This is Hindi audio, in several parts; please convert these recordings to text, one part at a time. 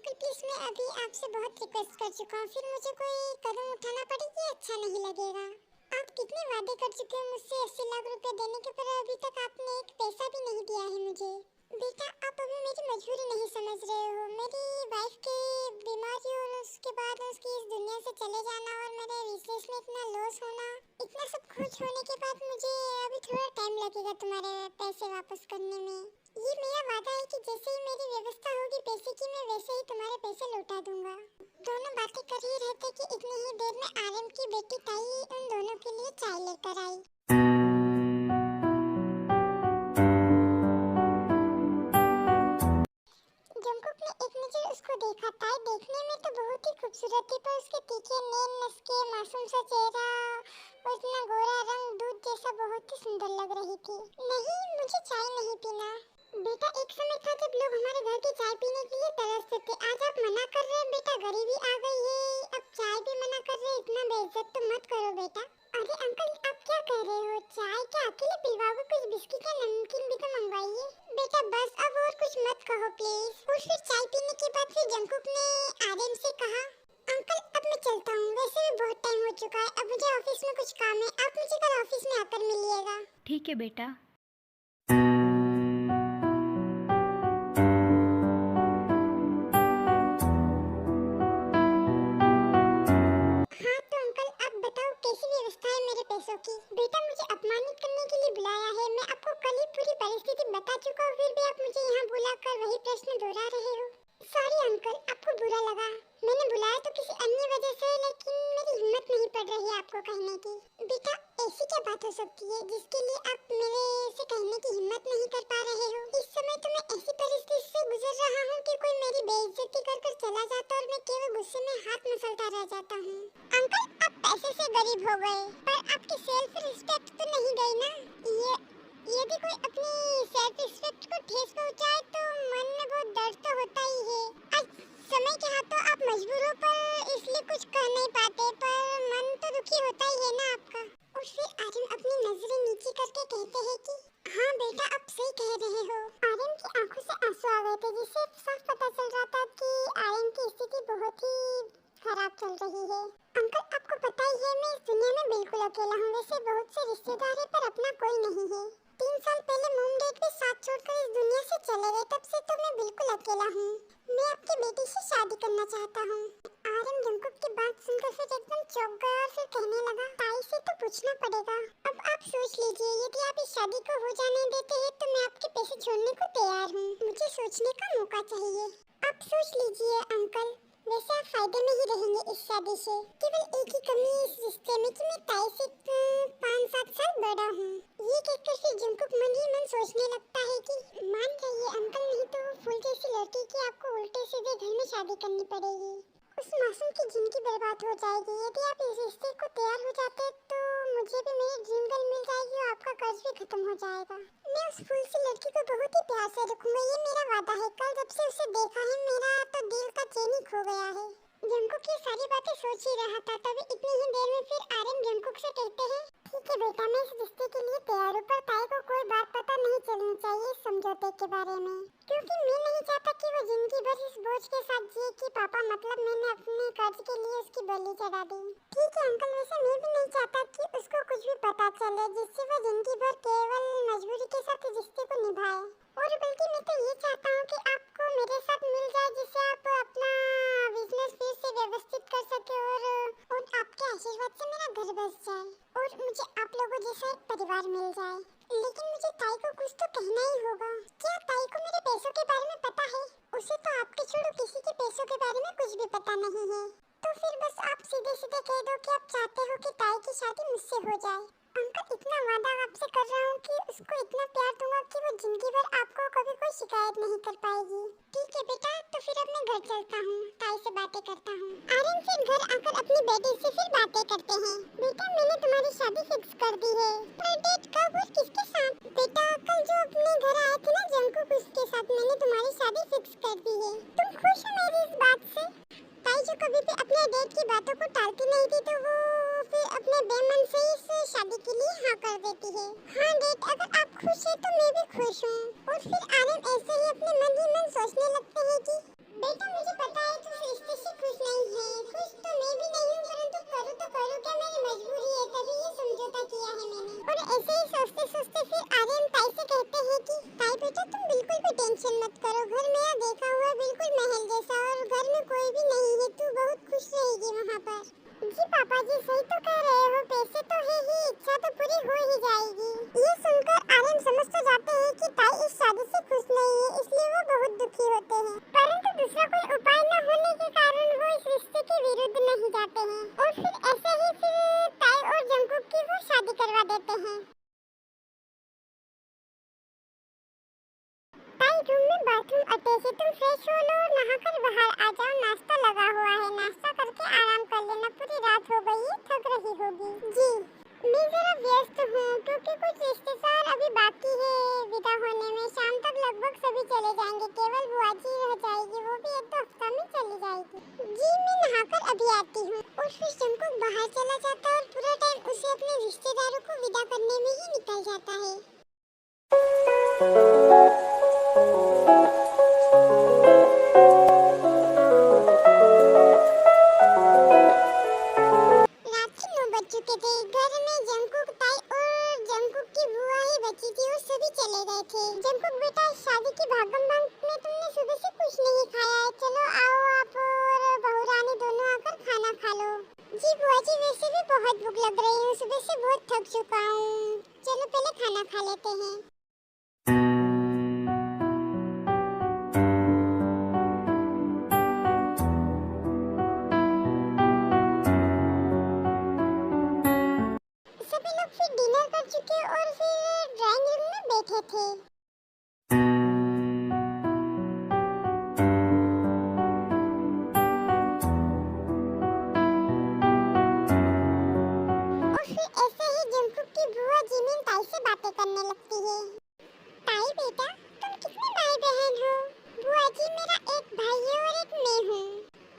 अंकल प्लीज मैं अभी आपसे बहुत रिक्वेस्ट कर चुका हूँ, फिर मुझे कोई कदम उठाना पड़े कि अच्छा नहीं लगेगा। आप कितने वादे कर चुके हो मुझसे 80 लाख रुपए देने के, पर अभी तक आपने एक पैसा भी नहीं दिया है मुझे। बेटा आप अभी मेरी मजबूरी नहीं समझ रहे हो। मेरी वाइफ की बीमारी और उसके बाद उसकी इस दुनिया से चले जाना और मेरे बिजनेस में इतना लॉस होना, इतना सब कुछ होने के बाद मुझे अभी थोड़ा टाइम लगेगा तुम्हारे पैसे वापस करने में। ये मेरा वादा है कि जैसे ही मेरी व्यवस्था होगी पैसे की, मैं वैसे ही तुम्हारे पैसे लौटा दूंगा। दोनों बातें कर ही रहे थे कि इतनी ही देर में आर्यन की बेटी ताई उन दोनों के लिए चाय लेकर आई। जंकुक ने एक नजर उसको देखा। ताई देखने में तो बहुत ही खूबसूरत थी, पर उसके तीखे नैन, नसके, मासूम सा चेहरा और इतना गोरा रंग दूध जैसा बहुत ही सुंदर लग रही थी। नहीं, मुझे चाय नहीं पीना। बेटा एक समय था जब लोग हमारे घर की चाय पीने के लिए तरसते थे। आज आप मना कर रहे हैं बेटा, गरीबी आ गई है, अब चाय भी मना कर रहे हैं। इतना बेइज्जत तो मत करो बेटा। अरे अंकल आप क्या कह रहे हो? चाय क्या अकेले पिलवाओगे? कुछ बिस्किट या नमकीन भी तो मंगवाइए। बेटा बस अब और कुछ मत कहो प्लीज। और फिर चाय पीने के बाद फिर जंकुक ने आर्यन से कहा, अंकल अब मैं चलता हूँ, वैसे भी बहुत टाइम हो चुका है, अब मुझे ऑफिस में कुछ काम है, आप मुझे कल ऑफिस में आकर मिलिएगा। ठीक है बेटा। हाँ तो अंकल आप बताओ कैसी व्यवस्था है मेरे पैसों की? बेटा मुझे अपमानित करने के लिए बुलाया है। मैं आपको कल ही पूरी परिस्थिति बता चुका हूँ, फिर भी आप मुझे यहाँ बुलाकर वही प्रश्न दोहरा रहे हो। सॉरी अंकल, आपको बुरा लगा। मैंने बुलाया तो किसी अन्य वजह से, लेकिन मेरी हिम्मत नहीं पड़ रही है आपको कहने की। बेटा ऐसी क्या बात हो सकती है जिसके लिए आप मेरे से कहने की हिम्मत नहीं कर पा रहे हो? इस समय तो मैं ऐसी परिस्थिति से गुजर रहा हूँ कि कोई मेरी बेइज्जती कर चला जाता और मैं केवल गुस्से में हाथ मसलता रह जाता हूँ। अंकल आप पैसे से गरीब हो गए, पर आपकी सेल्फ रिस्पेक्ट तो नहीं गई ना। यदि कोई अपनी सेल्फ रिस्पेक्ट को ठेस पहुंचाए तो मन में बहुत दर्द तो होता ही है। आज समय के हाथों आप मजबूर हो, पर इसलिए कुछ कह नहीं पाते, पर मन तो दुखी होता ही है ना आपका। और फिर आर्यन अपनी नजरें नीचे करके कहते हैं कि हाँ बेटा आप सही कह रहे हो। आर्यन की आंखों से आंसू आ गए थे, जिससे साफ पता चल रहा था कि आर्यन की स्थिति बहुत ही खराब चल रही है। अंकल आपको पता ही है मैं इस दुनिया में बिल्कुल अकेला हूँ। वैसे बहुत से रिश्तेदार हैं, पर अपना कोई नहीं है। 3 साल पहले मॉम डैड भी साथ छोड़कर इस दुनिया से चले गए, तब से तो मैं बिल्कुल अकेला हूँ। मैं आपकी बेटी से शादी करना चाहता हूँ। आर्यन जंकुक की बात सुनकर फिर एकदम चौंक गया और फिर कहने लगा, ताई से तो पूछना पड़ेगा। अब आप सोच लीजिए, यदि आप इस शादी को हो जाने देते हैं तो मैं आपके पैसे छोड़ने को तैयार हूँ। मुझे सोचने का मौका चाहिए। आप सोच लीजिए अंकल, वैसे आप फायदे में ही रहेंगे इस शादी से। केवल एक ही कमी है इस रिश्ते में कि मैं ताई से 5-7 साल बड़ा हूँ। ये कहकर फिर जंकुक मन ही मन सोचने लगता है कि मान जाइए अंकल, नहीं तो वो फूल जैसी लड़की की आपको उल्टे सीधे घर में शादी करनी पड़ेगी। उस मासूम की जिंदगी बर्बाद हो जाएगी। यदि आप इस रिश्ते को तैयार हो जाते तो मुझे भी मेरी ड्रीम गर्ल मिल जाएगी और आपका कर्ज भी खत्म हो जाएगा। मैं उस फूल सी लड़की को बहुत ही प्यार से रखूंगा, ये मेरा वादा है। कल जब से उसे देखा है मेरा तो दिल का चैन ही खो गया है। जंकुक ये सारी बातें सोच ही रहा था, तभी इतनी ही देर में फिर आर्यन जंकुक से कहते हैं, ठीक है बेटा मैं इस रिश्ते के लिए तैयार हूँ, पर ताई को कोई बात पता नहीं चलनी चाहिए इस समझौते के बारे में, क्योंकि मैं नहीं चाहता कि वो जिंदगी भर इस बोझ के साथ जिए कि पापा मतलब मैंने अपने कर्ज के लिए उसकी बलि चढ़ा दी। ठीक है अंकल, वैसे मैं भी नहीं चाहता कि उसको कुछ भी पता चले जिससे वो जिंदगी भर केवल मजबूरी के साथ रिश्ते को निभाए। और बल्कि मैं तो ये चाहता हूँ कि आपको मेरे साथ मिल जाए, जिससे आप अपना बिजनेस फिर से व्यवस्थित कर सके और आपके आशीर्वाद से मेरा घर बस जाए और मुझे आप लोगों जैसा एक परिवार मिल जाए। लेकिन मुझे ताई को कुछ तो कहना ही होगा। क्या ताई को मेरे पैसों के बारे में पता है? उसे तो आपके छोड़ो किसी के पैसों के बारे में कुछ भी पता नहीं है। तो फिर बस आप सीधे सीधे कह दो कि आप चाहते हो कि ताई की शादी मुझसे हो जाए। अंकल इतना वादा आपसे कर रहा हूँ कि उसको इतना प्यार दूंगा कि वो जिंदगी भर आपको कभी कोई शिकायत नहीं कर पाएगी। ठीक है बेटा, तो फिर अब मैं घर चलता हूँ, ताई से बातें करता हूँ। आर्यन फिर घर आकर अपनी बेटी से फिर बातें करते हैं। बेटा मैंने तुम्हारी शादी फिक्स कर दी है। पर डेट कब और किसके साथ? बेटा कल जो अपने घर आए थे ना जंकुक, उसके साथ मैंने तुम्हारी शादी फिक्स कर दी है। तुम खुश हो मेरी इस बात से? ताई जो कभी भी अपने डेट की बातों को टालती नहीं थी, तो वो फिर अपने बेमन से इस शादी के लिए हाँ कर देती है। हाँ डेट, अगर आप खुश हैं तो मैं भी खुश हूँ। और फिर आर्यन ऐसे ही अपने मन ही मन सोचने लगते हैं कि बेटा मुझे पता है तू इस रिश्ते से खुश नहीं है, खुश तो मैं भी नहीं हूँ, परंतु करूँ तो करूँ क्या, मेरी मजबूरी है, तभी ये समझौता किया है मैंने। और ऐसे ही सोचते सोचते फिर आर्यन ताई से कहते हैं कि ताई बेटा तुम बिल्कुल भी टेंशन मत करो, घर मेरा देखा हुआ बिल्कुल महल जैसा और घर में कोई भी नहीं है, तू बहुत खुश रहेगी वहाँ पर। जी पापा जी सही तो कह रहे हो, पैसे तो है ही, इच्छा तो पूरी हो ही जाएगी। ये सुनकर आर्यन समझ तो जाते हैं कि ताई इस शादी से खुश नहीं है, इसलिए वो बहुत दुखी होते हैं, परंतु दूसरा कोई उपाय न होने के कारण वो इस रिश्ते के विरुद्ध नहीं जाते हैं और फिर ऐसे ही फिर ताई और जंकुक की वो शादी करवा देते हैं। ताई रूम में बाथरूम अटैच है, तुम फ्रेश हो लो और नहाकर बाहर आ जाओ, नाश्ता लगा हुआ है, नाश्ता करके आराम कर लेना, पूरी रात हो गई है, थक रही होगी। जी मैं जरा व्यस्त हूँ क्योंकि कुछ रिश्तेदार अभी बाकी है विदा होने में, शाम तक लगभग सभी चले जाएंगे, केवल बुआ जी रह जाएगी, वो भी 1-2 हफ्ता में चली जाएगी। जी मैं नहाकर अभी आती हूँ। और फिर जंकुक बाहर चला जाता है और पूरा टाइम उसे अपने रिश्तेदारों को विदा करने में ही निकल जाता है। चुके थे, घर में जंकुक ताई और जंकुक की बुआ ही बची थी और सभी चले गए थे। जंकुक बेटा इस शादी की भागम भाग में तुमने सुबह से कुछ नहीं खाया है, चलो आओ आप और बहू रानी दोनों आकर खाना खा लो। जी बुआ जी वैसे भी बहुत भूख लग रही है, सुबह से बहुत थक चुका हूँ, चलो पहले खाना खा लेते हैं। सभी लोग फिर डिनर कर चुके और फिर ड्राइंग रूम में बैठे थे। और फिर ऐसे ही जंकुक की बुआ जिमिन ताई से बातें करने लगती है। ताई बेटा तुम कितने भाई बहन हो? बुआ जी मेरा एक भाई है और एक मैं हूँ।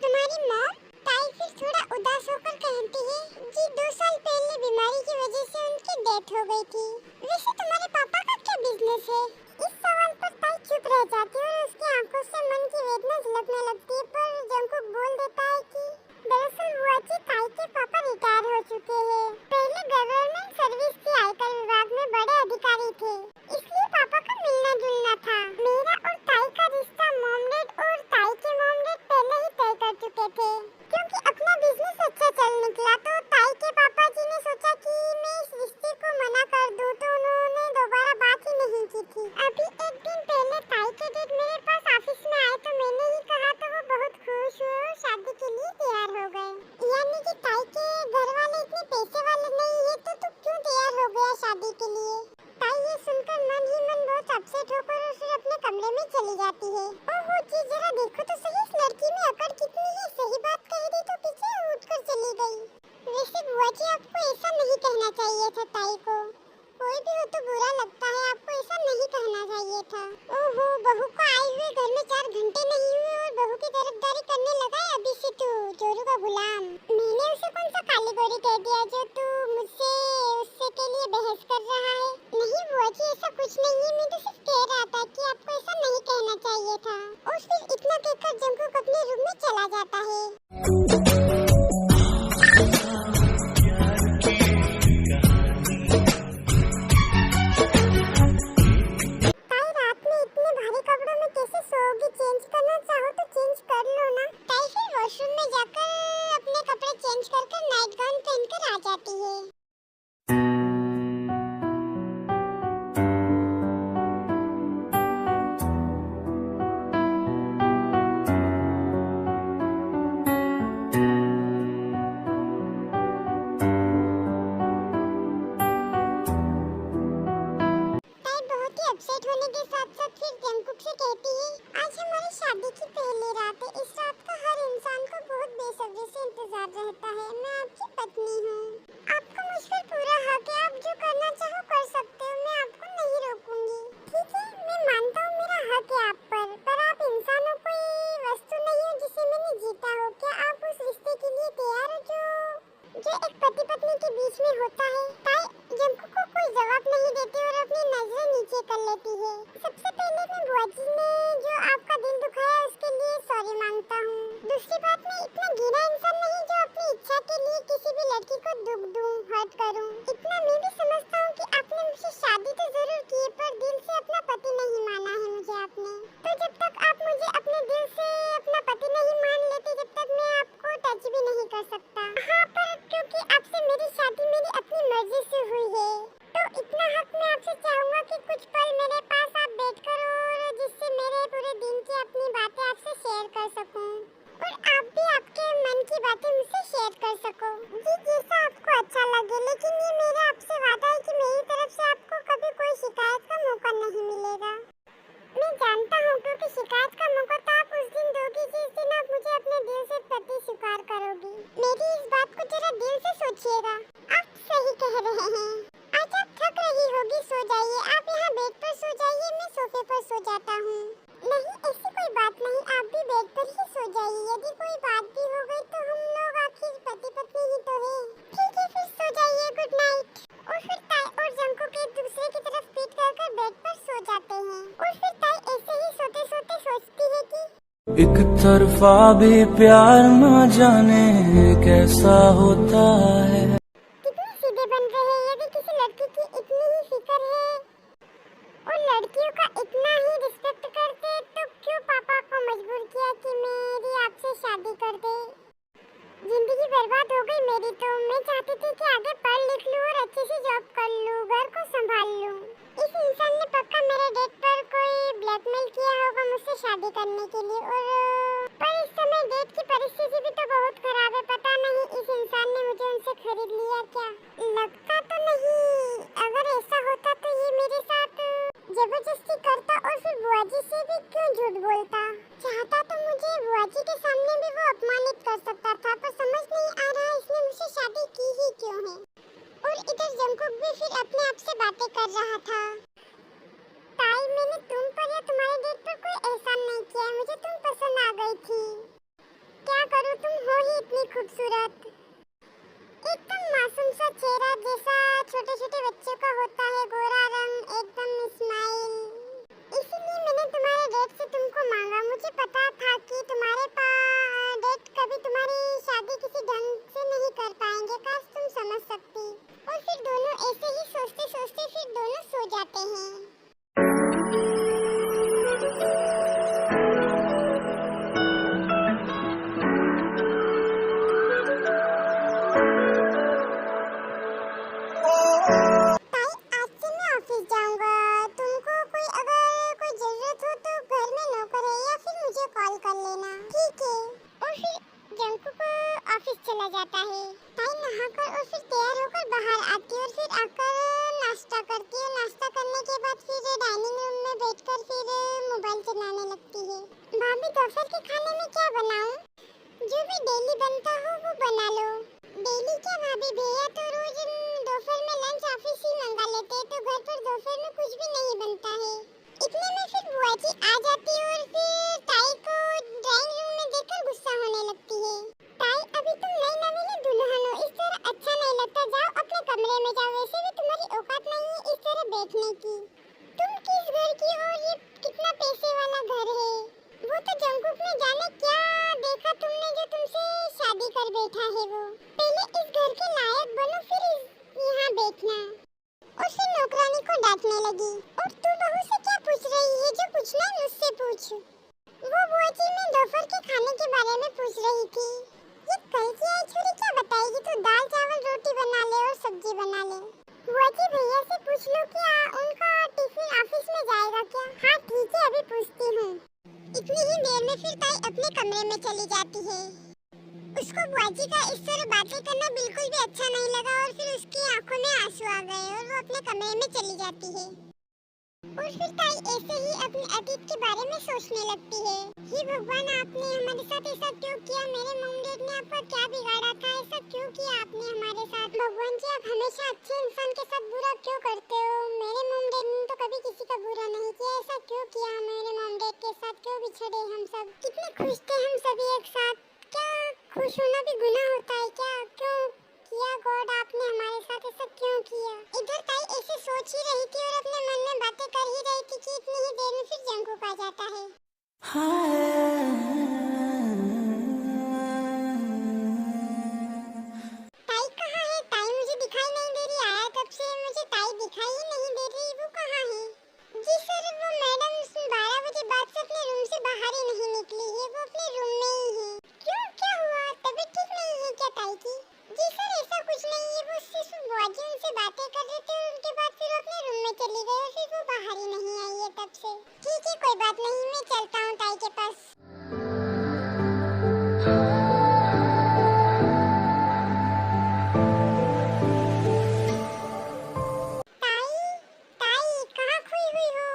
तुम्हारी मॉम? ताई फिर थोड़ा उदास होकर कहती है जी 2 साल पहले बीमारी की वजह से उनकी डेथ हो गई थी। वैसे तुम्हारे पापा का क्या बिजनेस है? इस सवाल पर ताई चुप रह जाती है और उसकी आंखों से मन की वेदना झलकने लगती है, पर जंकुक बोल देता है कि दरअसल बुआ जी ताई के पापा रिटायर हो चुके हैं, पहले गवर्नमेंट सर्विस थी, आयकर विभाग में बड़े अधिकारी थे, इसलिए पापा का मिलना जुलना था। मेरा और ताई का रिश्ता मॉम डैड और ताई के मॉम डैड पहले ही तय कर चुके थे, क्योंकि अपना बिजनेस अच्छा चल निकला तो ताई के पापा जी ने सोचा कि मैं इस रिश्ते को मना कर दूं, तो उन्होंने दोबारा बात ही नहीं की थी। अभी एक दिन पहले ताई के डैड मेरे पास ऑफिस में आए तो मैंने ही कहा तो वो बहुत खुश हुए और शादी के लिए तैयार हो गए। यानी कि ताई के घर वाले इतने पैसे वाले नहीं है, तो तू क्यों तैयार हो गया शादी के लिए? ताई ये सुनकर मन ही मन बहुत अपसेट होकर फिर अपने कमरे में चली जाती है। ओहो जी जरा देखो तो सही, इस लड़की में अकड़ कितनी है, सही बात कह दी तो पीछे उठकर चली गई। वैसे बुआ जी आपको ऐसा नहीं कहना चाहिए था ताई को, कोई भी हो तो बुरा लगता है, आपको ऐसा नहीं कहना चाहिए था। ओहो बहू को आए हुए घर में 4 घंटे नहीं हुए और बहू की तरफदारी करने लगा है अभी से तू, चोरू का गुलाम। मैंने उसे कौन सा काली गोरी कह दिया जो तू मुझसे उससे के लिए बहस कर रहा है? नहीं बुआ जी ऐसा कुछ नहीं है, मैं तो सिर्फ कह रहा था कि आपको ऐसा नहीं कहना चाहिए था। और फिर इतना कहकर जंकुक अपने रूम में चला जाता है। चेंज करना चाहो तो चेंज कर लो ना। ताई फिर वॉशरूम में जाकर अपने कपड़े चेंज कर नाइट गाउन पहनकर आ जाती है। अपसेट होने के साथ साथ फिर जंकुक से कहती है आज हमारी शादी की पहली रात है, इस रात का हर इंसान को बहुत बेसब्री से इंतजार रहता है। मैं आपकी पत्नी हूँ, आपको मुझ पर पूरा हक है, आप जो करना चाहो कर सकते हो, मैं आपको नहीं रोकूंगी। ठीक है मैं मानता हूँ मेरा हक है आप पर आप इंसानों कोई वस्तु नहीं हो जिसे मैंने जीता हो। क्या आप उस रिश्ते के लिए तैयार हो जो एक पति पत्नी के बीच में होता है? ताई जंकुक को कोई जवाब नहीं देती और अपनी नजरें नीचे कर लेती है। सबसे पहले मैं बुआ जी ने जो आपका दिल दुखाया उसके लिए सॉरी मांगता हूँ। दूसरी बात, मैं इतना गीला इंसान नहीं जो अपनी इच्छा के लिए किसी भी लड़की को दुख दूं, हर्ट करूं। इतना मैं भी समझता हूँ कि आपने मुझसे शादी तो जरूर की है पर दिल से अपना पति नहीं माना है मुझे आपने। तो जब तक आप मुझे अपने दिल से अपना पति नहीं मान लेते जब तक मैं आपको टच भी नहीं कर सकता। हाँ, पर क्योंकि आपसे मेरी शादी मेरी अपनी मर्जी से हुई है तो इतना हक मैं आपसे चाहूंगा कि कुछ पल मेरे पास आप बैठकर और जिससे मेरे पूरे दिन की अपनी बातें आपसे शेयर कर सकूं और आप भी आपके मन की बातें मुझसे शेयर कर सको। जी, जैसा आपको अच्छा लगे, लेकिन ये मेरा आपसे वादा है कि मेरी तरफ से आपको कभी कोई शिकायत का मौका नहीं मिलेगा। मैं जानता हूँ क्योंकि शिकायत का मौका तो आप उस दिन दोगी जिस दिन आप मुझे अपने दिल से पति स्वीकार करोगी। मेरी इस बात को जरा दिल से सोचिएगा। आप सही कह रहे हैं। आज आप थक रही होगी, सो जाइए। आप यहाँ बेड पर सो जाइए, मैं सोफे पर सो जाता हूँ। नहीं, ऐसी कोई बात नहीं, आप भी बेड पर ही सो जाइए। यदि कोई बात भी हो गई तो हम लोग आखिर पति पत्नी ही तो हैं। ठीक है, फिर सो जाइए। Good night. और फिर ताई और जंकुक एक दूसरे की तरफ पीठ कर बेड पर सो जाते हैं और फिर ताई ऐसे ही सोते सोते सोचती है कि एक तरफा भी प्यार न जाने कैसा होता है। कितने सीधे बन रहे हैं। यदि किसी लड़की की इतनी ही फिक्र है और लड़कियों का इतना ही रिस्पेक्ट करते तो क्यों पापा को मजबूर किया कि मेरी आपसे शादी कर दे। जिंदगी बर्बाद हो गई मेरी तो। मैं चाहती थी कि आगे पढ़ लिख लूं और अच्छे से जॉब कर लूं, घर को संभाल लूं। इस इंसान ने पक्का मेरे डेट पर कोई ब्लैकमेल किया होगा मुझसे शादी करने के लिए। और पर इस समय डेट की परिस्थिति भी तो बहुत खराब है। पता नहीं इस इंसान ने मुझे उनसे खरीद लिया क्या। लगता तो नहीं। अगर ऐसा होता तो ये मेरे साथ जबरदस्ती करता और फिर बुआ जी से भी क्यों झूठ बोलता। चाहता तो मुझे बुआ जी के सामने भी वो अपमानित कर सकता था, पर समझ नहीं आ रहा इसने मुझसे शादी की ही क्यों है। और इधर जंकुक भी फिर अपने आप से बातें कर रहा था। ताई, मैंने तुम पर या तुम्हारे डेट पर कोई एहसान नहीं किया। मुझे तुम पसंद आ गई थी। क्या करूं, तुम हो ही इतनी खूबसूरत। एकदम मासूम सा चेहरा जैसा छोटे छोटे बच्चों का होता है, गोरा रंग, एकदम स्माइल। इसीलिए मैंने तुम्हारे डेट से तुमको मांगा। मुझे पता था कि तुम्हारे पास डेट कभी तुम्हारी शादी किसी ढंग से नहीं कर पाएंगे। काश तुम समझ सकती। और फिर दोनों ऐसे ही सोचते सोचते फिर दोनों सो जाते हैं। जाता है। ताई नहाकर और फिर तैयार होकर बाहर आती और फिर आकर नाश्ता करती है। नाश्ता करने के बाद फिर डाइनिंग रूम में बैठकर फिर मोबाइल चलाने लगती है। भाभी, दोपहर के खाने में क्या बनाऊं? जो भी डेली बनता हो वो बना लो। डेली क्या भाभी, भैया तो रोज दोपहर में लंच ऑफिस ही मंगा लेते हैं तो घर पर दोपहर में कुछ भी नहीं बनता है। इतने में फिर बुआ जी आ जाती है और फिर ताई को ड्राइंग रूम में देखकर गुस्सा होने लगती है। ताई, अभी तुम नई नवेली दुल्हन हो, इस तरह अच्छा नहीं लगता। जाओ अपने कमरे में जाओ। वैसे भी तुम्हारी औकात नहीं है इस तरह बैठने की। तुम किस घर की हो और ये कितना पैसे वाला घर है। वो तो जंकुक ने जाने क्या देखा तुमने जो तुमसे शादी कर बैठा है। वो पहले इस घर के लायक बनो फिर यहाँ बैठना। और फिर नौकरानी को डांटने लगी। और तू बहू से क्या पूछ रही है? जो पूछना है मुझसे पूछ। वो बुआ जी मैं दोपहर के खाने के बारे में पूछ रही थी। ये कल की आई छुरी क्या बताएगी? तो दाल चावल रोटी बना ले और सब्जी बना ले। बुआ जी भैया से पूछ लो क्या उनका टिफिन ऑफिस में जाएगा क्या? हाँ ठीक है, अभी पूछती हूँ। इतनी ही देर में फिर ताई अपने कमरे में चली जाती है। उसको बुआ जी का इस तरह बातें करना बिल्कुल भी अच्छा नहीं लगा और फिर उसकी आंखों में आंसू आ गए और वो अपने कमरे में चली जाती है। और फिर ताई ऐसे ही अपने अतीत के बारे में सोचने लगती है। हे भगवान, आपने हमारे साथ ऐसा क्यों किया? मेरे मॉम डैड ने आपका क्या बिगाड़ा था? ऐसा क्यों किया आपने हमारे साथ? भगवान जी, आप हमेशा अच्छे इंसान के साथ बुरा क्यों करते हो? मेरे मॉम डैड ने तो कभी किसी का बुरा नहीं किया। ऐसा क्यों किया मेरे मॉम डैड के साथ? क्यों बिछड़े हम सब? कितने खुश थे हम सभी एक साथ। क्या खुश होना भी गुनाह होता है क्या? क्यों किया गॉड, आपने हमारे साथ ऐसा क्यों किया? इधर ताई ऐसे सोच ही रही थी और अपने मन में बातें कर ही रही थी कि इतनी ही देर में फिर जंकुक आ जाता है। ताई कहाँ है? ताई मुझे दिखाई नहीं दे रही, आया कब से मुझे ताई दिखाई ही नहीं दे रही, वो कहाँ है? जी सर, वो मैडम 12 बजे बाद से अपने रूम से बाहर ही नहीं निकली है, वो अपने रूम में ही है। क्यों, क्या हुआ? तबीयत ठीक नहीं है क्या ताई की? जी सर, ऐसा कुछ नहीं है, वो सिर्फ बुआजी उनसे बातें कर रहे थे और उनके बाद फिर अपने रूम में चली गई और फिर वो बाहर ही नहीं आई है तब से। ठीक है, कोई बात नहीं, मैं चलता हूँ ताई के पास। ताई, ताई कहाँ खोई हुई हो?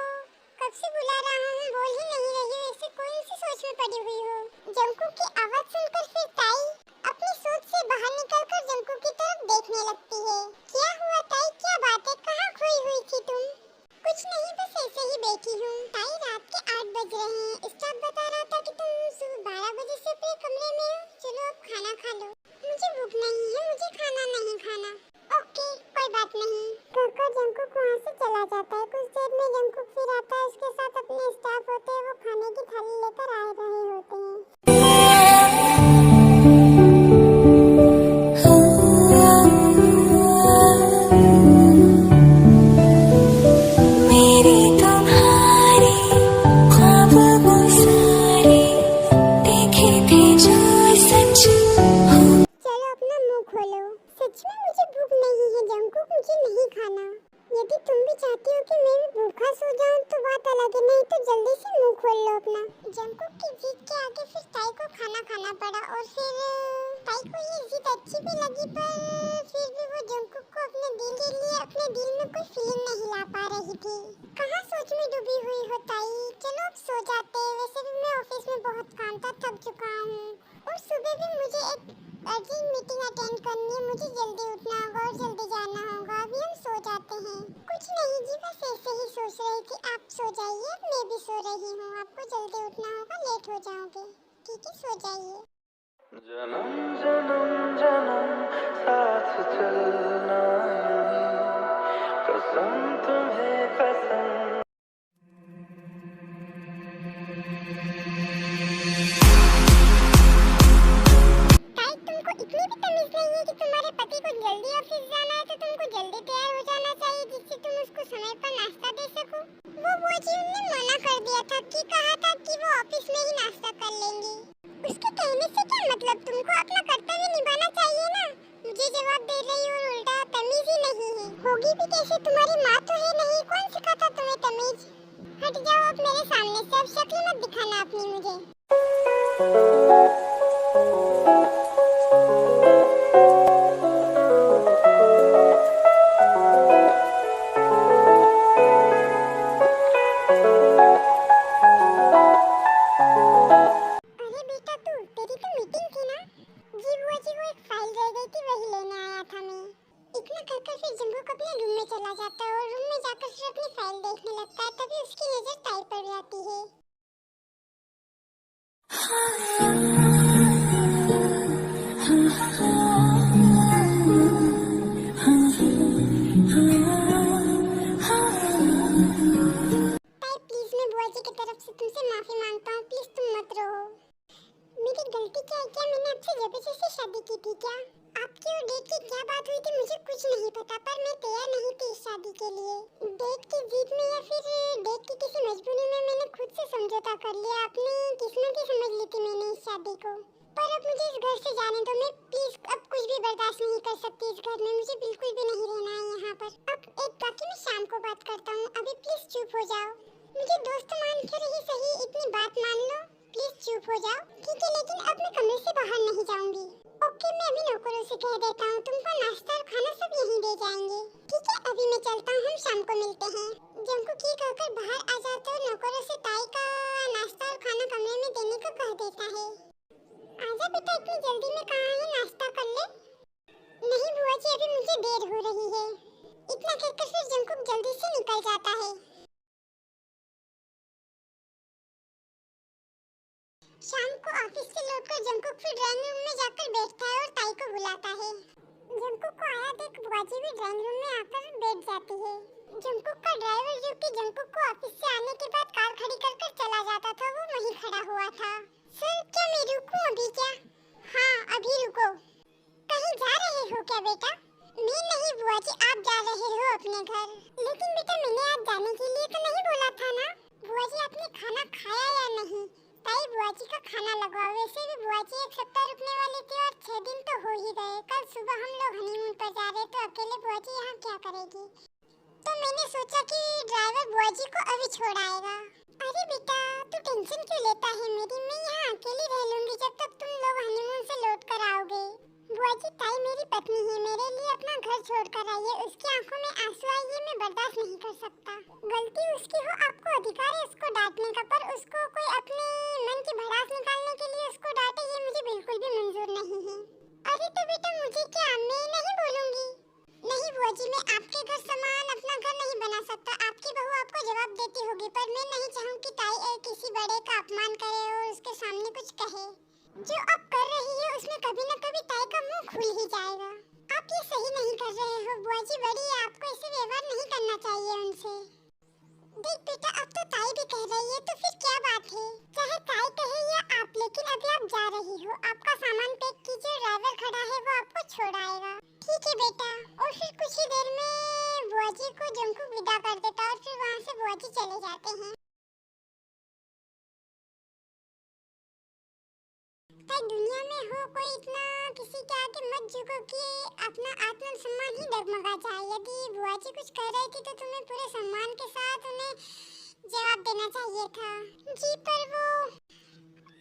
कब से बुला रहा हूँ, बोल ही नहीं रही हो, ऐसे कौन सी सोच में पड़ी हुई हो? जंकुक की आवाज सुनकर फिर ताई अपनी सोच से बाहर निकलकर जंकुक की तरफ देखने लगती है। क्या हुआ ताई, क्या बात है, कहाँ खोई हुई थी तुम? कुछ नहीं, बस ऐसे ही बैठी हूँ। ताई, रात के 8 बज रहे हैं, स्टाफ बता रहा था कि तुम सुबह 12 बजे से अपने कमरे में हो। चलो अब खाना खा लो। मुझे भूख नहीं है, मुझे खाना नहीं खाना। ओके, कोई बात नहीं। कहकर जंकुक वहाँ से चला जाता है। कुछ देर में जंकुक फिर आता है, उसके साथ अपने स्टाफ होते हैं, वो खाने की थाली लेकर आ रहे होते हैं। मेरी तुम्हारी ख्वाब वो सारे देखे थे जो सच हो। चलो अपना मुंह खोलो। सच में मुझे भूख नहीं है जंकुक, मुझे नहीं खाना। यदि तुम भी चाहती हो कि मैं भी भूखा सो जाऊं तो बात अलग है, नहीं तो जल्दी से मुंह खोल लो अपना। जंकुक की जिद के आगे फिर ताई को खाना खाना पड़ा और फिर ताई को ये जिद अच्छी भी लगी, पर फिर भी वो जंकुक को अपने दिल के लिए अपने दिल में कोई फीलिंग नहीं ला पा रही थी। कहाँ सोच में डूबी हुई हो ताई? चलो अब सो जाते हैं, वैसे भी मैं ऑफिस में बहुत काम था, थक चुका हूँ और सुबह भी मुझे एक अर्जेंट मीटिंग अटेंड करनी है, मुझे जल्दी उठना होगा और जल्दी जाना होगा। अभी हम सो जाते हैं। कुछ नहीं जी, बस ऐसे ही सोच रही थी। आप सो जाइए, मैं भी सो रही हूँ, आपको जल्दी उठना होगा, लेट हो जाओगे। ठीक है, सो जाइए। जन्म जन्म जन्म साथ चलना यूं ही, कसम तुम्हें कसम। ताई, तुमको इतनी भी तमीज नहीं है कि तुम्हारे पति को जल्दी ऑफिस जाना है तो तुमको जल्दी तैयार हो जाना चाहिए, जिससे तुम उसको समय पर नाश्ता दे सको। वो बुआजी ने मना कर दिया था, कि कहा था कि वो ऑफिस में ही नाश्ता कर लेंगी। उसके कहने से क्या मतलब, तुमको अपना कर्तव्य निभाना चाहिए ना। मुझे जवाब दे रही हो और उल्टा, तमीज ही नहीं है। होगी भी कैसे, तुम्हारी माँ तो है नहीं, कौन सिखाता तुम्हें तमीज? हट जाओ अब मेरे सामने से, अब शक्ल मत दिखाना अपनी मुझे। अरे बेटा, तेरी तो मीटिंग थी ना? जी बुआ जी, वो एक फाइल रह गई थी, वही लेने आया था मैं। इतना कहकर फिर जंकुक अपने रूम में चला जाता है और रूम में जाकर फिर अपनी फाइल देखने लगता है। तभी उसकी नजर ताई पर जाती है। ताई प्लीज, मैं बुआ जी की तरफ से तुमसे माफी मांगता हूँ, प्लीज तुम मत रोओ। मेरी गलती क्या है? क्या मैंने आपसे जबरदस्ती शादी की थी क्या? आपकी और डेट की क्या बात हुई थी मुझे कुछ नहीं पता, पर मैं तैयार नहीं थी इस शादी के लिए। डेट की जिद में या फिर डेट की किसी मजबूरी में मैंने खुद से समझौता कर लिया। अपनी किस्मत ही समझ ली थी मैंने इस शादी को। पर अब मुझे इस घर से जाने दो, मैं प्लीज अब कुछ भी बर्दाश्त नहीं कर सकती इस घर में, मुझे बिल्कुल भी नहीं रहना है यहाँ पर। अब एक बाकी मैं शाम को बात करता हूँ, अभी प्लीज चुप हो जाओ। मुझे दोस्त मान कर ही सही, इतनी बात मान लो, प्लीज चुप हो जाओ। ठीक है, लेकिन अब मैं कमरे से बाहर नहीं जाऊंगी। ओके, मैं अभी नौकरों से कह देता हूँ, तुमको नाश्ता और खाना सब यहीं दे जाएंगे। ठीक है, अभी मैं चलता हूँ, हम शाम को मिलते हैं। जंकुक ये कहकर बाहर आ जाता है और नौकरों से ताई का नाश्ता और खाना कमरे में देने को कह देता है। आजा बेटा, इतनी जल्दी में कहाँ है, नाश्ता कर ले। नहीं बुआ जी, अभी मुझे देर हो रही है। इतना कहकर फिर जंकुक जल्दी से निकल जाता है। शाम को ऑफिस से लौटकर जंकुक फिर ड्राइंग रूम में जाकर बैठता है और ताई को बुलाता है। जंकुक को आया देख बुआजी भी ड्राइंग रूम में आकर बैठ जाती है। जंकुक का ड्राइवर जो कि जंकुक को ऑफिस से आने के बाद कार खड़ी कर चला जाता था वो वहीं खड़ा हुआ था। सर क्या मैं रुकूं अभी क्या? हाँ अभी रुको। कहीं जा रहे हो क्या बेटा? मैं नहीं बुआ जी, आप जा रहे हो अपने घर। लेकिन बेटा मैंने आज जाने के लिए तो नहीं बोला था ना। बुआ जी आपने खाना खाया या नहीं? ताई बुआ जी का खाना लगवाओ। वैसे भी बुआ जी 1 सप्ताह रुकने वाली थी और 6 दिन तो हो ही गए। कल सुबह हम लोग हनीमून पर जा रहे तो अकेले बुआ जी यहाँ क्या करेगी? तो मैंने सोचा कि ड्राइवर बुआ जी को अभी छोड़ आएगा। अरे बेटा तू टेंशन क्यों लेता है मेरी? मैं यहाँ अकेली रह लूंगी जब तक तुम लोग हनीमून से लौट कर आओगे। बुआ जी ताई मेरी पत्नी है, मेरे लिए अपना घर छोड़कर आई है। उसकी आंखों में आंसू आए ये मैं बर्दाश्त नहीं कर सकता। गलती उसकी हो आपको अधिकार है उसको डांटने का, पर उसको कोई अपने मन की भड़ास निकालने के लिए उसको डांटे ये मुझे बिल्कुल भी मंजूर नहीं है। अरे तो बेटा मुझे क्या, मैं नहीं बोलूंगी। नहीं बुआ जी मैं आपके घर समान अपना घर नहीं बना सकता। आपकी बहू आपको जवाब देती होगी पर मैं नहीं चाहूँ कि ताई किसी बड़े का अपमान करे और उसके सामने कुछ कहे। जो अब कर रही है उसमें कभी न कभी ताई का मुंह खुल ही जाएगा। आप ये सही नहीं कर रहे हो बुआ जी, बड़ी है आपको ऐसे व्यवहार नहीं करना चाहिए उनसे। देख बेटा अब तो ताई भी कह रही है तो फिर क्या बात है? चाहे ताई कहे या आप, लेकिन अभी आप जा रही हो। आपका सामान पैक कीजिए, ड्राइवर खड़ा है वो आपको छोड़ आएगा। ठीक है बेटा। और फिर कुछ ही देर में बुआ जी को जंकुक विदा कर देता और फिर वहाँ से बुआ जी चले जाते हैं। ताई दुनिया में हो कोई इतना किसी के आगे मत झुको कि अपना आत्मसम्मान ही डगमगा जाए। यदि बुआ जी कुछ कह रही थी तो तुम्हें पूरे सम्मान के साथ उन्हें जवाब देना चाहिए था। जी पर वो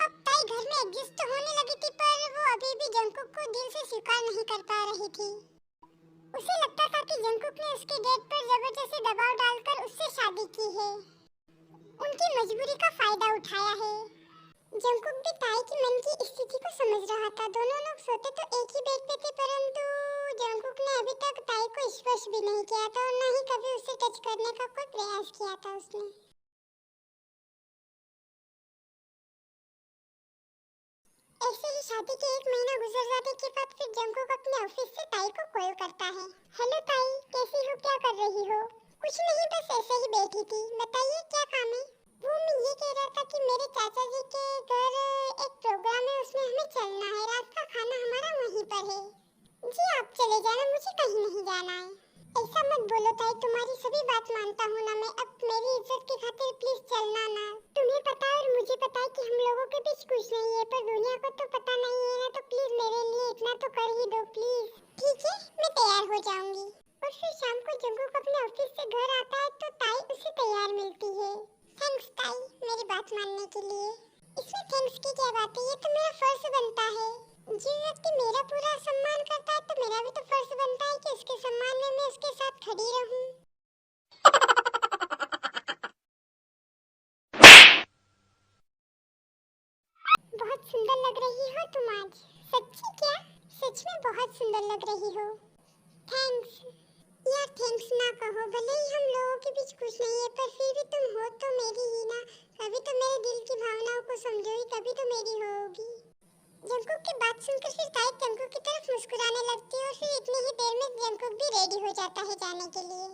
अब ताई घर में एडजस्ट तो होने लगी थी पर वो अभी भी जंकुक को दिल से स्वीकार नहीं कर पा रही थी। उसे लगता था कि जंकुक ने उसके डैड पर जबरदस्ती दबाव डालकर उससे शादी की है, उनकी मजबूरी का फायदा उठाया है। जंकुक भी ताई की मन की स्थिति को समझ रहा था। दोनों लोग सोते तो एक ही बेड पे थे परंतु जंकुक ने अभी तक ताई को स्पर्श भी नहीं किया था और न ही कभी उसे टच करने का कोई प्रयास किया था उसने। ऐसे ही शादी के 1 महीना गुजर जाने के बाद फिर जंकुक अपने ऑफिस से ताई को कॉल करता है। हेलो ताई कैसी हो, क्या कर रही हो? कुछ नहीं बस ऐसे ही बैठी थी। बताइए क्या काम है? वो मैं ये कह रहा था कि मेरे चाचा जी के घर एक प्रोग्राम है उसमें हमें चलना है। रात का खाना हमारा वहीं पर है। जी आप चले जाना, मुझे कहीं नहीं जाना है। ऐसा मत बोलो ताई, तुम्हारी सभी बात मानता हूँ ना मैं। अब मेरी इज्जत की खातिर प्लीज चलना ना। तुम्हें पता है और मुझे पता है कि हम लोगों के बीच कुछ नहीं है पर दुनिया को तो पता नहीं है ना, तो प्लीज मेरे लिए इतना तो कर ही दो प्लीज। ठीक है मैं तैयार हो जाऊंगी। और फिर शाम को जंकुक अपने ऑफिस से घर आता है तो ताई उसे तैयार मिलती है। थैंक्स ताई मेरी बात मानने के लिए। इसमें थैंक्स की क्या बात है, ये तो मेरा फर्ज बनता है। जो व्यक्ति मेरा पूरा सम्मान करता है तो मेरा भी तो फर्ज बनता है कि उसके सम्मान में मैं उसके साथ खड़ी रहूं। बहुत सुंदर लग रही हो तुम आज। सच्ची क्या? सच में बहुत सुंदर लग रही हो। थैंक्स यार, थैंक्स ना कहो। भले ही हम लोगों के बीच कुछ नहीं है पर फिर भी तुम हो तो मेरी ही ना। कभी तो मेरे दिल की भावनाओं को समझोगी, कभी तो मेरी होगी। जंकुक की बात सुनकर फिर ताई जंकुक की तरफ मुस्कुराने लगती है और फिर इतनी ही देर में जंकुक भी रेडी हो जाता है जाने के लिए।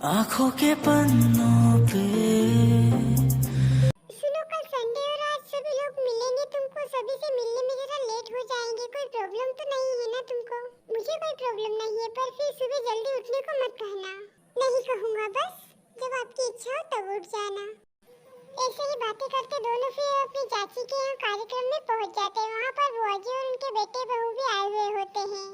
आँखों के पन्नों पे सुनो कल संडे और आज सभी लोग मिलेंगे तुमको। सभी से मिलने में जरा लेट हो जाएंगे। कोई प्रॉब्लम तो नहीं है ना तुमको? मुझे कोई प्रॉब्लम नहीं है पर फिर सुबह जल्दी उठने को मत कहना। नहीं कहूँगा, बस जब आपकी इच्छा हो तब उठ जाना। ऐसे ही बातें करते दोनों फिर अपनी चाची के यहाँ कार्यक्रम में पहुँच जाते हैं। वहाँ पर बुआ जी और उनके बेटे बहू भी आए हुए होते हैं।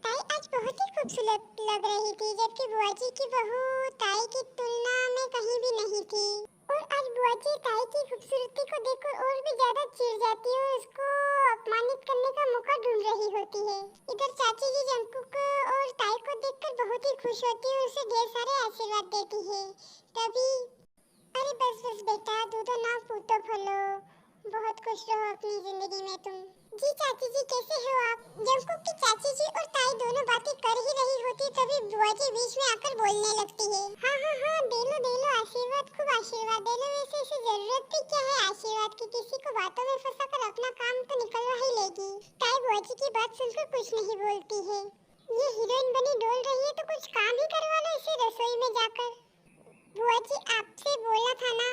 ताई आज बहुत ही खूबसूरत लग रही थी जबकि बुआ जी की बहू ताई की तुलना में कहीं भी नहीं थी। और आज बुआ जी ताई की खूबसूरती को देखकर और भी ज्यादा चिढ़ जाती है और उसको अपमानित करने का मौका ढूंढ रही होती है। इधर चाची जी जंकुक और ताई को देखकर बहुत ही खुश होती है और उसे ढेर सारे आशीर्वाद देती है। तभी अरे बस बस बेटा, दूधो ना फूटो फलो, बहुत खुश रहो अपनी जिंदगी में तुम। जी चाची जी, कैसे हो आप? जंकुक की चाची जी और ताई दोनों बातें कर ही रही होती तभी बुआ जी बीच में आकर बोलने लगती है। हाँ हाँ हाँ, दे लो आशीर्वाद, खूब आशीर्वाद दे लो। वैसे ऐसी जरूरत भी क्या है आशीर्वाद की? किसी को बातों में फंसाकर अपना काम तो निकलवा ही लेगी। ताई बुआ जी की बात सुनकर कुछ नहीं बोलती है। ये हीरोइन बनी डोल रही है तो कुछ काम ही करवा लो इसे रसोई में जाकर। बुआ जी आपसे बोला था ना,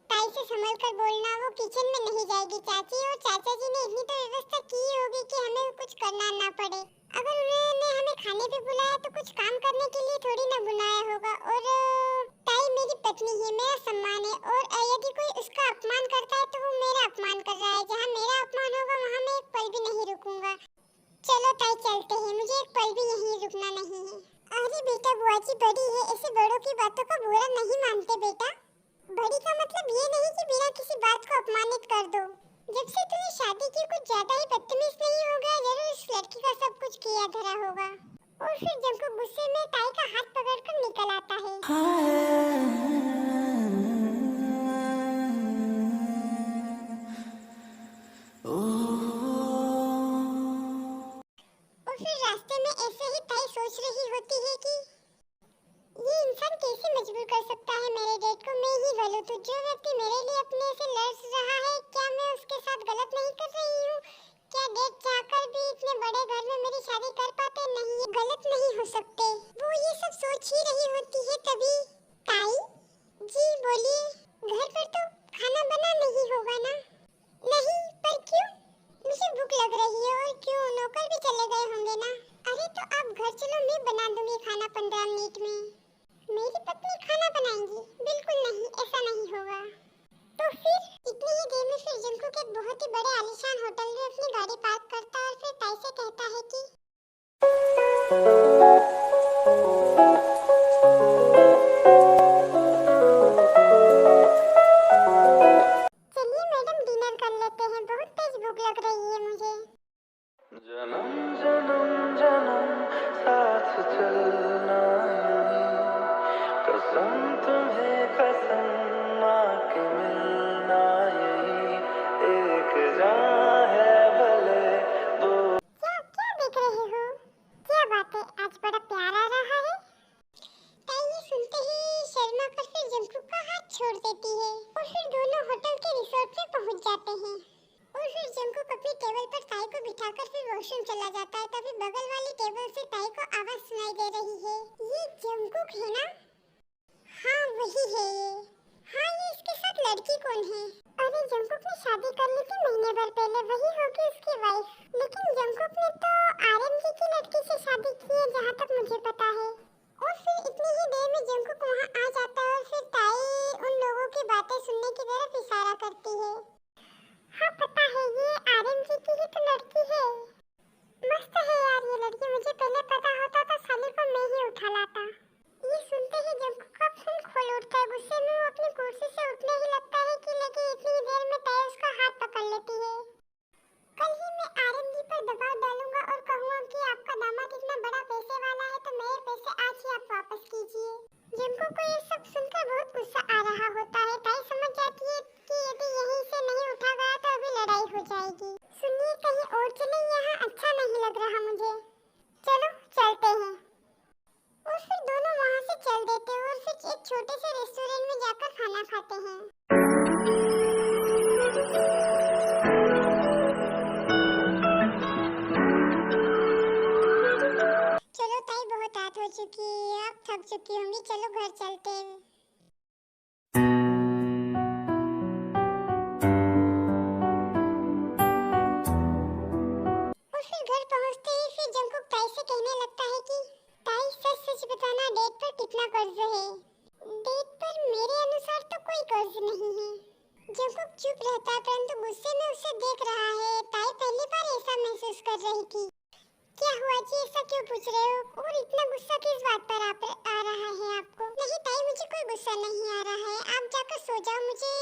ताई से संभल कर बोलना, वो किचन में नहीं जाएगी। चाची और चाचा जी ने इतनी तो व्यवस्था की होगी कि हमें कुछ करना ना पड़े। अगर उन्होंने हमें खाने पे बुलाया तो कुछ काम करने के लिए थोड़ी ना बुलाया होगा। और ताई मेरी पत्नी है, मेरा सम्मान है, और यदि कोई उसका अपमान करता है तो वो मेरा अपमान कर रहा है। जहाँ मेरा अपमान होगा वहाँ मैं एक पल भी नहीं रुकूंगा। चलो ताई चलते हैं, मुझे एक पल भी यहीं रुकना नहीं है। अरे बेटा, बुआ जी बड़ी है, ऐसे बड़ों की बातों को बुरा नहीं मानते बेटा। बड़ी का मतलब ये नहीं कि बिना किसी बात को अपमानित कर दो। जब से तूने शादी की कुछ ज्यादा ही बदतमीज नहीं हो गया? जरूर इस लड़की का सब कुछ किया धरा होगा। और फिर जब वो गुस्से में ताई का हाथ पकड़कर निकल आता है। और फिर रास्ते में ऐसे ही ताई सोच रही होती है कि ये इंसान कैसे मजबूर कर सकता है मेरे डैड को? मैं ही गलत हूँ। जो व्यक्ति मेरे लिए अपने से लड़ रहा है, क्या मैं उसके साथ गलत नहीं कर रही हूँ? क्या डैड चाहकर भी इतने बड़े घर में मेरी शादी कर पाते? नहीं, ये गलत नहीं हो सकते। वो ये सब सोच ही रही होती है तभी ताई जी बोलिए, घर पर तो खाना बना नहीं होगा ना? नहीं, पर क्यों? मुझे भूख लग रही है। और क्यों, नौकर भी चले गए होंगे ना? अरे तो आप घर चलो, मैं बना दूंगी खाना 15 मिनट में। मेरी पत्नी खाना बनाएंगी? बिल्कुल नहीं, ऐसा नहीं होगा। तो फिर इतनी ही देर में फिर जंकुक एक बहुत ही बड़े आलीशान होटल में अपनी गाड़ी पार्क करता है और फिर ताई से कहता है कि चलिए मैडम, डिनर कर लेते हैं, बहुत तेज भूख लग रही है मुझे। जन्म जन्म जन्म साथ चलना यही, कसम तुम्हें कसम माँ के मिलना यही, एक जान है भले दो। क्या क्या देख रहे हो? क्या बात है, आज बड़ा प्यार आ रहा है। ताई ये सुनते ही शर्मा कर फिर जंकुक का हाथ छोड़ देती है और फिर दोनों होटल के रिसोर्ट पे पहुंच जाते हैं। और फिर जंकुक अपनी टेबल पर ताई को बिठाकर फिर वॉशरूम चला जाता है। तभी बगल वाली टेबल से ताई को आवाज सुनाई दे रही है, ये जंकुक है ना? हाँ वही है ये। हाँ, ये इसके साथ लड़की कौन है? अरे जंकुक ने शादी कर ली थी महीने भर पहले, वही होगी उसकी वाइफ। लेकिन जंकुक ने तो आरएमजी की लड़की से शादी की है जहाँ तक मुझे पता है। और फिर इतनी ही देर में जंकुक वहाँ आ जाता है और फिर ताई उन लोगों की बातें सुनने की तरफ इशारा करती है। हाँ पता है, ये आरएमजी की ही तो लड़की है। मस्त है यार ये लड़की, मुझे पहले पता होता तो साली को मैं ही उठा लाता। ये सुनते ही जंकुक का खून खोल उठता है। गुस्से में वो अपनी कुर्सी से उठने ही लगता है कि लेकिन इतनी देर में ताई उसका हाथ पकड़ लेती है। कल ही मैं आरएमजी पर दबाव डालूंगा और कहूँगा कि आपका दामाद इतना बड़ा पैसे वाला है तो मेरे पैसे आज ही आप वापस कीजिए। जंकुक को ये सब सुनकर बहुत गुस्सा आ रहा होता है। ताई समझ जाती है कि यदि यहीं से नहीं उठा गया तो अभी लड़ाई हो जाएगी। सुनिए, कहीं और चलें, यहाँ अच्छा नहीं लग रहा मुझे। चलो चलते हैं। और फिर दोनों वहाँ से चल देते हैं और फिर एक छोटे से रेस्टोरेंट में जाकर खाना खाते हैं। चलो ताई, बहुत रात हो चुकी है, आप थक चुकी होंगी, चलो घर चलते हैं। और फिर घर पहुंचते ही फिर जंकुक ताई से कहने लगता है कि ताई सच सच बताना, डेट पर कितना कर्ज है? डेट पर मेरे अनुसार तो कोई कर्ज नहीं है। जंकुक चुप रहता है परंतु गुस्से में उसे देख रहा है। ताई पहली बार ऐसा महसूस कर रही थी। क्या हुआ जी, ऐसा क्यों पूछ रहे हो? और इतना गुस्सा किस बात पर आ रहा है आपको? नहीं ताई, मुझे कोई गुस्सा नहीं आ रहा है, आप जाकर सो जाओ। मुझे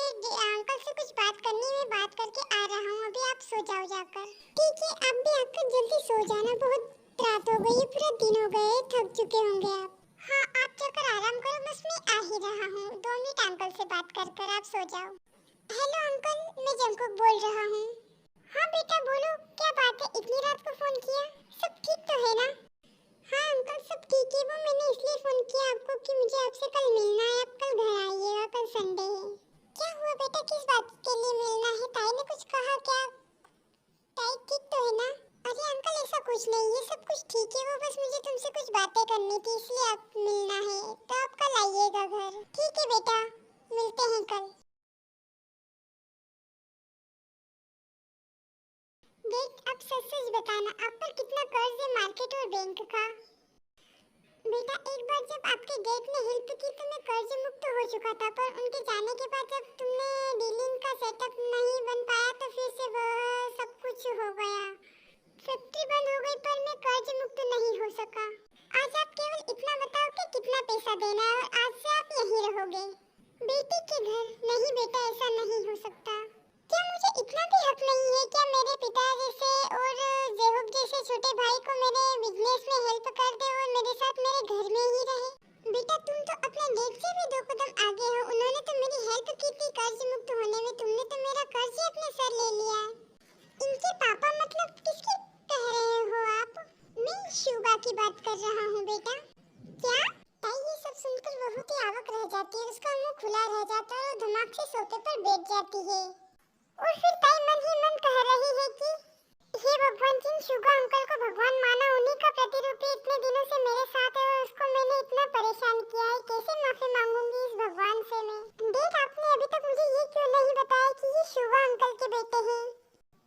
अंकल से कुछ बात करनी है, मैं बात करके आ रहा हूँ, अभी आप सो जाओ जाकर। ठीक है, आप भी आकर जल्दी सो जाना, बहुत रात हो गई, पूरा दिन हो गए, थक चुके होंगे आप। हाँ, आप जाकर आराम करो, बस मैं आ ही रहा हूँ, 2 मिनट अंकल से बात कर आप सो जाओ। हेलो अंकल, मैं जंकुक बोल रहा हूँ। हाँ बेटा बोलो, क्या बात है, इतनी रात को फोन किया? सब ठीक तो है ना? हाँ अंकल सब ठीक है। वो मैंने इसलिए फोन किया आपको कि मुझे आपसे कल मिलना है। आप कल घर आइएगा, कल संडे है। क्या हुआ बेटा, किस बात के लिए मिलना है? ताई ने कुछ कहा क्या? ताई ठीक तो है ना? अरे अंकल ऐसा कुछ नहीं है, सब कुछ ठीक है। वो बस मुझे तुमसे कुछ बातें करनी थी, इसलिए आप मिलना है। तो आप कल आइएगा घर। ठीक है बेटा, मिलते हैं कल। देख अब सच सच बताना, आप पर कितना कर्ज है मार्केट और बैंक का? बेटा एक बार जब आपके डैड ने हेल्प की तो मैं कर्ज मुक्त हो चुका था, पर उनके जाने के बाद जब तुमने डीलिंग का सेटअप नहीं बन पाया तो फिर से वह सब कुछ हो गया। फैक्ट्री बंद हो गई पर मैं कर्ज मुक्त नहीं हो सका। आज आप केवल इतना बताओ कि कितना पैसा देना है और आज से आप यहीं रहोगे। बेटी के घर? नहीं बेटा ऐसा नहीं हो सकता। क्या मुझे इतना भी हक नहीं है क्या मेरे पिता जैसे और जेहूब जैसे छोटे भाई को मेरे बिजनेस में हेल्प कर दे और मेरे साथ मेरे घर में ही रहे? बेटा तुम तो अपने डैड से भी 2 कदम आगे हो। उन्होंने तो मेरी हेल्प की थी कर्ज मुक्त होने में, तुमने तो मेरा कर्ज ही अपने सर ले लिया। इनके पापा मतलब किसकी कह रहे हो आप? मैं शुभा की बात कर रहा हूँ बेटा। क्या? ताई ये सब सुनकर बहुत ही आवक रह जाती है, उसका मुंह खुला रह जाता है और दिमाग से सोफे पर बैठ जाती है। और फिर ताई मन ही मन कह रही है कि हे भगवान, जिन शुगा अंकल को भगवान माना उन्हीं का प्रतिरूपी इतने दिनों से मेरे साथ है और उसको मैंने इतना परेशान किया है। कैसे माफी मांगूंगी इस भगवान से मैं? डैड आपने अभी तक मुझे ये क्यों नहीं बताया कि ये शुगा अंकल के बेटे हैं?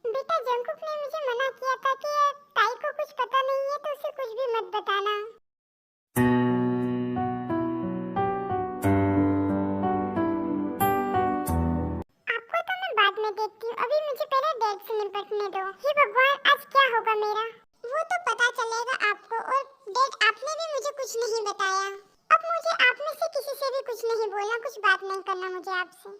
बेटा जंकुक ने मुझे मना किया था कि ताई को कुछ पता नहीं है तो उसे कुछ भी मत बताना। मैं देखती हूँ, अभी मुझे पहले डैड से निपटने दो। हे भगवान आज क्या होगा मेरा? वो तो पता चलेगा आपको। और डैड आपने भी मुझे कुछ नहीं बताया। अब मुझे आप में से किसी से भी कुछ नहीं बोलना, कुछ बात नहीं करना मुझे आपसे।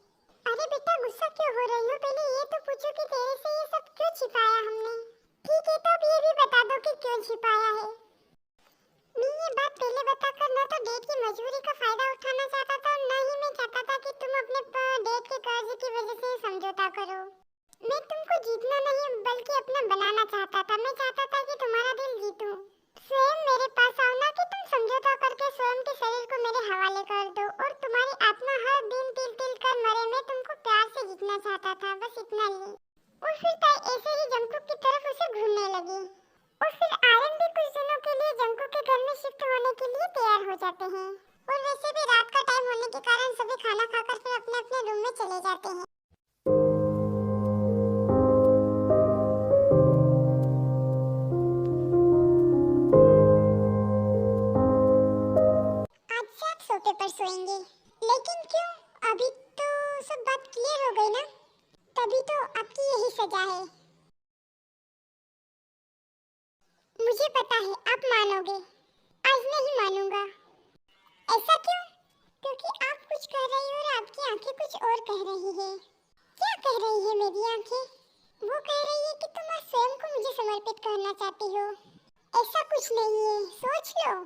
अरे बेटा गुस्सा क्यों हो रही हो? पहले ये तो पूछो कि तेरे से ये सब क्यों छिपाया हमने? ठीक है तो अब ये भी बता दो कि क्यों छिपाया है। मैं ये बात पहले बताकर न तो डैड की मजबूरी का फायदा उठाना चाहता था और न ही मैं चाहता था कि तुम अपने डैड के कर्ज की वजह से समझौता करो। मैं तुमको जीतना नहीं बल्कि अपना बनाना चाहता था। मैं चाहता था कि तुम्हारा दिल जीतूं। स्वयं मेरे पास आओ, ना कि तुम समझौता करके स्वयं के शरीर को मेरे हवाले कर दो और तुम्हारी आत्मा हर दिन तिल तिल कर मरे। मैं तुमको प्यार से जीतना चाहता था, बस इतना ही। और फिर ताई ऐसे ही जंकुक की तरफ उसे घूरने लगी। और फिर आर्यन भी कुछ दिनों के लिए जंकुक के घर में शिफ्ट होने के लिए तैयार हो जाते हैं। और वैसे भी रात का टाइम होने के कारण सभी खाना खाकर फिर अपने अपने रूम में चले जाते हैं। आज से आप सोफे पर सोएंगे। लेकिन क्यों? अभी तो सब बात क्लियर हो गई ना? तभी तो आपकी यही सजा है। मुझे पता है आप मानोगे, आज नहीं मानूंगा। ऐसा क्यों? क्योंकि आप कुछ कह रही हो और आपकी आंखें कुछ और कह रही है। क्या कह रही है मेरी आंखें? वो कह रही है कि तुम आज स्वयं को मुझे समर्पित करना चाहती हो। ऐसा कुछ नहीं है, सोच लो।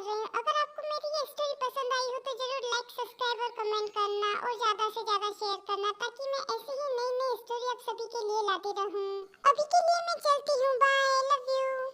कर रही हूँ। अगर आपको मेरी ये स्टोरी पसंद आई हो तो जरूर लाइक, सब्सक्राइब और कमेंट करना और ज्यादा से ज्यादा शेयर करना, ताकि मैं ऐसी ही नई नई स्टोरी आप सभी के लिए लाती रहूँ। अभी के लिए मैं चलती हूँ, बाय, लव यू।